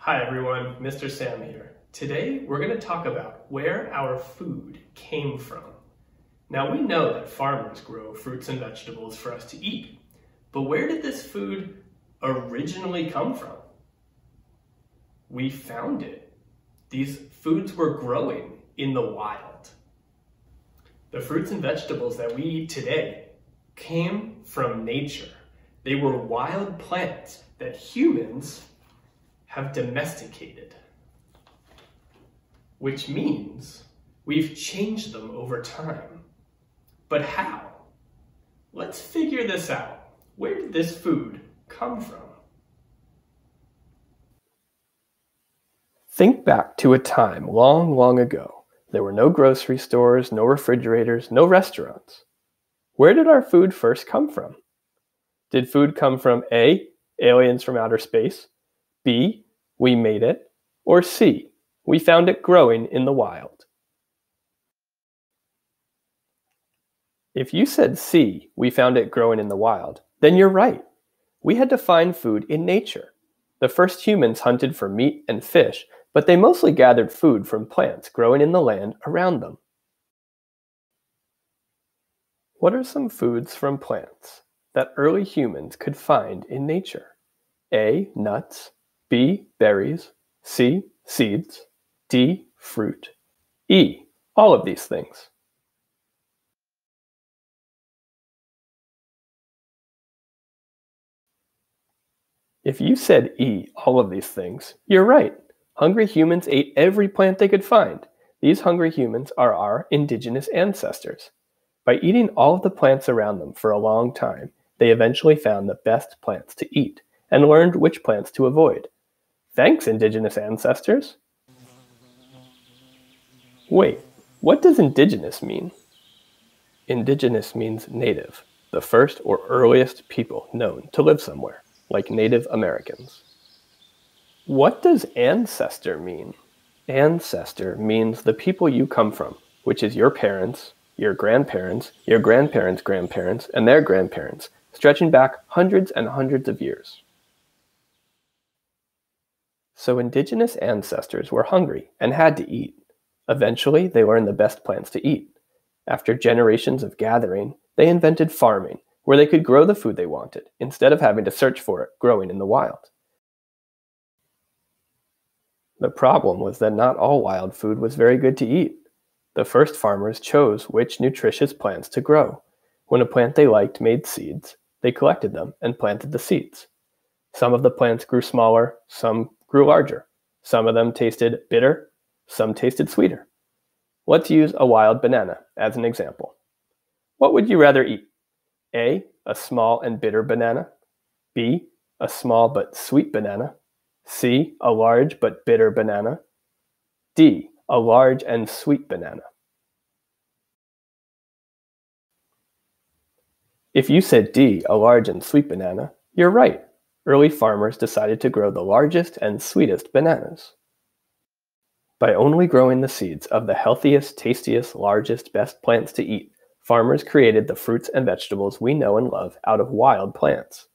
Hi everyone, Mr. Sam here. Today we're going to talk about where our food came from. Now we know that farmers grow fruits and vegetables for us to eat, but where did this food originally come from? We found it. These foods were growing in the wild. The fruits and vegetables that we eat today came from nature. They were wild plants that humans have domesticated, which means we've changed them over time. But how? Let's figure this out. Where did this food come from? Think back to a time long, long ago. There were no grocery stores, no refrigerators, no restaurants. Where did our food first come from? Did food come from A, aliens from outer space, B, we made it, or C, we found it growing in the wild? If you said C, we found it growing in the wild, then you're right. We had to find food in nature. The first humans hunted for meat and fish, but they mostly gathered food from plants growing in the land around them. What are some foods from plants that early humans could find in nature? A, nuts, B, berries, C, seeds, D, fruit, E, all of these things. If you said E, all of these things, you're right. Hungry humans ate every plant they could find. These hungry humans are our indigenous ancestors. By eating all of the plants around them for a long time, they eventually found the best plants to eat and learned which plants to avoid. Thanks, indigenous ancestors. Wait, what does indigenous mean? Indigenous means native, the first or earliest people known to live somewhere, like Native Americans. What does ancestor mean? Ancestor means the people you come from, which is your parents, your grandparents, your grandparents' grandparents, and their grandparents, stretching back hundreds and hundreds of years. So indigenous ancestors were hungry and had to eat. Eventually, they learned the best plants to eat. After generations of gathering, they invented farming, where they could grow the food they wanted, instead of having to search for it growing in the wild. The problem was that not all wild food was very good to eat. The first farmers chose which nutritious plants to grow. When a plant they liked made seeds, they collected them and planted the seeds. Some of the plants grew smaller, some grew larger. Some of them tasted bitter, some tasted sweeter. Let's use a wild banana as an example. What would you rather eat? A small and bitter banana. B, a small but sweet banana. C, a large but bitter banana. D, a large and sweet banana. If you said D, a large and sweet banana, you're right. Early farmers decided to grow the largest and sweetest bananas. By only growing the seeds of the healthiest, tastiest, largest, best plants to eat, farmers created the fruits and vegetables we know and love out of wild plants.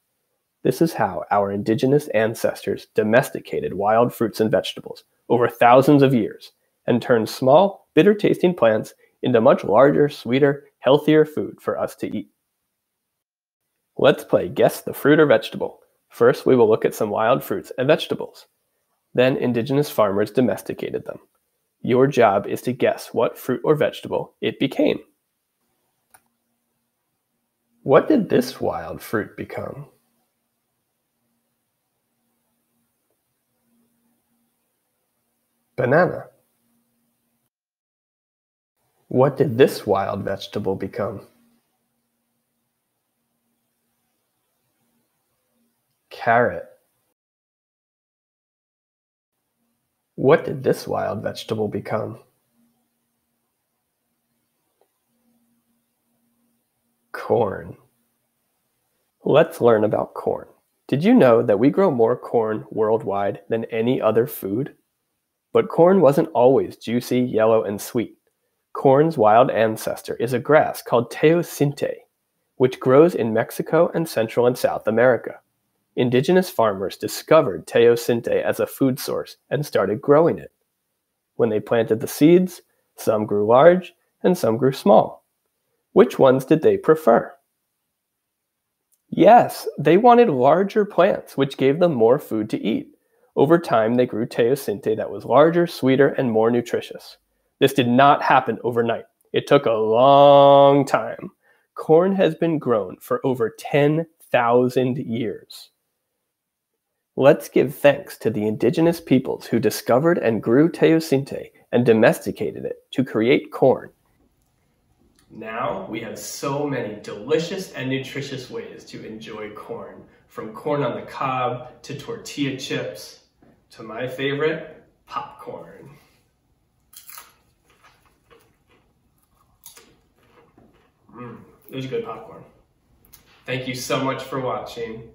This is how our indigenous ancestors domesticated wild fruits and vegetables over thousands of years and turned small, bitter-tasting plants into much larger, sweeter, healthier food for us to eat. Let's play Guess the Fruit or Vegetable. First, we will look at some wild fruits and vegetables. Then, indigenous farmers domesticated them. Your job is to guess what fruit or vegetable it became. What did this wild fruit become? Banana. What did this wild vegetable become? Carrot. What did this wild vegetable become? Corn. Let's learn about corn. Did you know that we grow more corn worldwide than any other food? But corn wasn't always juicy, yellow, and sweet. Corn's wild ancestor is a grass called teosinte, which grows in Mexico and Central and South America. Indigenous farmers discovered teosinte as a food source and started growing it. When they planted the seeds, some grew large and some grew small. Which ones did they prefer? Yes, they wanted larger plants, which gave them more food to eat. Over time, they grew teosinte that was larger, sweeter, and more nutritious. This did not happen overnight. It took a long time. Corn has been grown for over 10,000 years. Let's give thanks to the indigenous peoples who discovered and grew teosinte and domesticated it to create corn. Now we have so many delicious and nutritious ways to enjoy corn, from corn on the cob to tortilla chips to my favorite, popcorn. It was good popcorn. Thank you so much for watching.